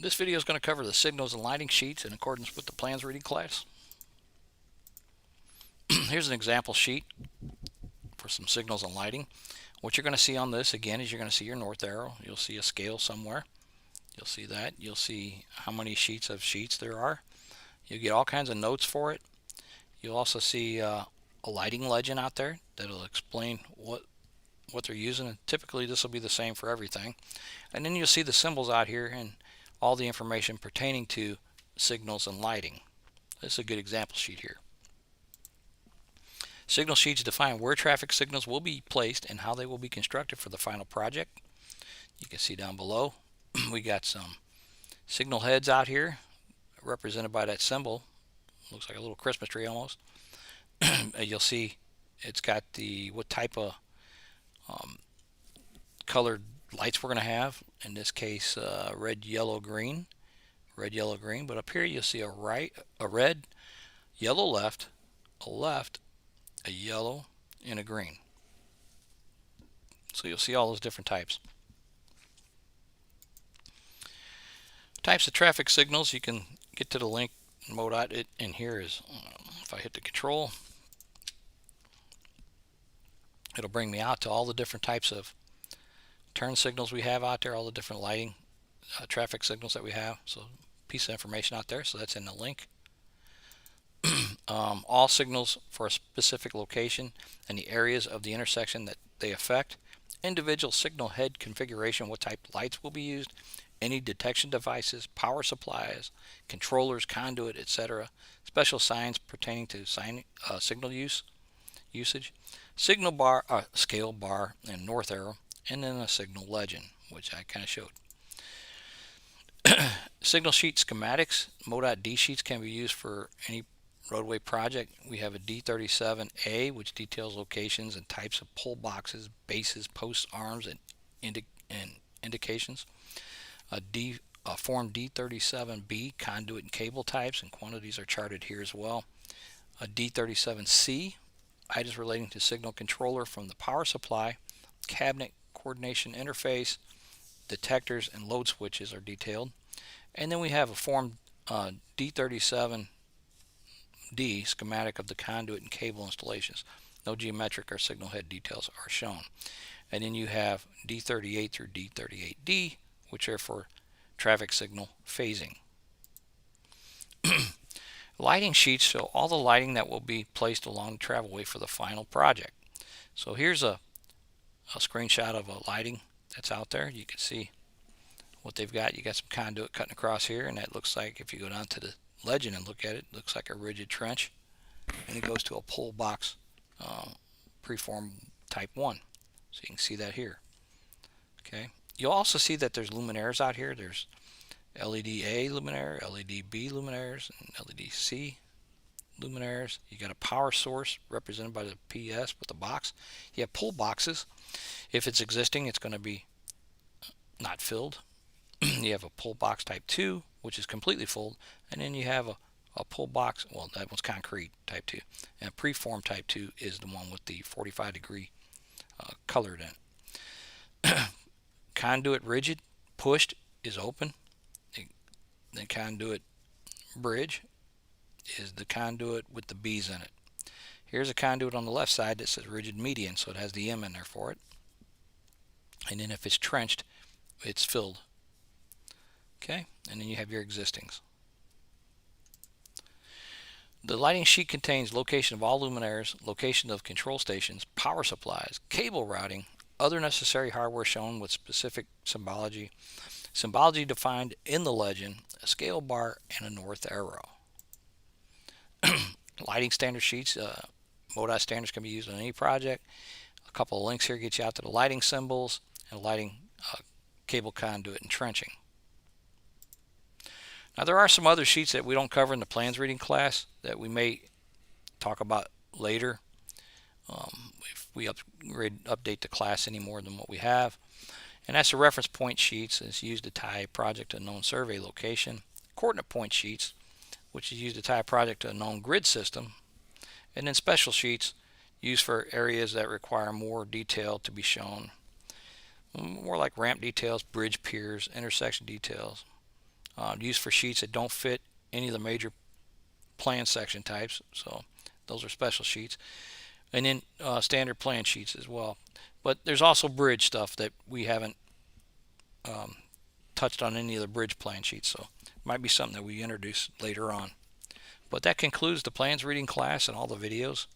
This video is going to cover the signals and lighting sheets in accordance with the plans reading class. Here's an example sheet for some signals and lighting. What you're going to see on this again is you're going to see your north arrow. You'll see a scale somewhere. You'll see that. You'll see how many sheets there are. You'll get all kinds of notes for it. You'll also see a lighting legend out there that'll explain what they're using, and typically this will be the same for everything. And then you'll see the symbols out here and all the information pertaining to signals and lighting. This is a good example sheet here. Signal sheets define where traffic signals will be placed and how they will be constructed for the final project. You can see down below we got some signal heads out here represented by that symbol. Looks like a little Christmas tree almost. You'll see it's got what type of colored lights we're going to have. In this case, red, yellow, green. Red, yellow, green. But up here you'll see a red, yellow left, a yellow, and a green. So you'll see all those different types. Types of traffic signals, you can get to the link in MoDOT. In here is, if I hit the control, it'll bring me out to all the different types of turn signals we have out there, all the different lighting traffic signals that we have. So piece of information out there, so that's in the link. All signals for a specific location and the areas of the intersection that they affect. Individual signal head configuration, what type of lights will be used, any detection devices, power supplies, controllers, conduit, etc. Special signs pertaining to signal usage, signal bar, scale bar, and north arrow, and then a signal legend, which I kind of showed. Signal sheet schematics. MoDOT D sheets can be used for any roadway project. We have a D37A, which details locations and types of pole boxes, bases, posts, arms, and indications. A Form D37B, conduit and cable types, and quantities are charted here as well. A D37C, items relating to signal controller from the power supply, cabinet, coordination interface, detectors, and load switches are detailed. And then we have a Form D37D, schematic of the conduit and cable installations. No geometric or signal head details are shown. And then you have D38 through D38D, which are for traffic signal phasing. Lighting sheets show all the lighting that will be placed along the travelway for the final project. So here's a screenshot of a lighting that's out there. You can see what they've got. You got some conduit cutting across here, and that looks like, if you go down to the legend and look at it, looks like a rigid trench, and it goes to a pole box preform type 1. So you can see that here. Okay. You'll also see that there's luminaires out here. There's LED A luminaire, LED B luminaires, and LED C luminaires. You got a power source represented by the PS with the box. You have pull boxes. If it's existing, it's going to be not filled. You have a pull box type 2, which is completely full, and then you have a pull box, well, that one's concrete type 2, and preform type 2 is the one with the 45-degree colored in. Conduit rigid, pushed is open. The conduit bridge is the conduit with the B's in it. Here's a conduit on the left side that says rigid median, so it has the M in there for it. And then if it's trenched, it's filled. Okay, and then you have your existings. The lighting sheet contains location of all luminaires, location of control stations, power supplies, cable routing, other necessary hardware shown with specific symbology, symbology defined in the legend, a scale bar, and a north arrow. Lighting standard sheets, MoDOT standards can be used on any project. A couple of links here get you out to the lighting symbols and lighting cable conduit and trenching. Now there are some other sheets that we don't cover in the plans reading class that we may talk about later if we update the class any more than what we have. And that's the reference point sheets. It's used to tie a project to a known survey location. Coordinate point sheets, which is used to tie a project to a known grid system. And then special sheets used for areas that require more detail to be shown. More like ramp details, bridge piers, intersection details. used for sheets that don't fit any of the major plan section types. So those are special sheets. And then standard plan sheets as well. But there's also bridge stuff that we haven't touched on any of the bridge plan sheets, so it might be something that we introduce later on. But that concludes the plans reading class and all the videos.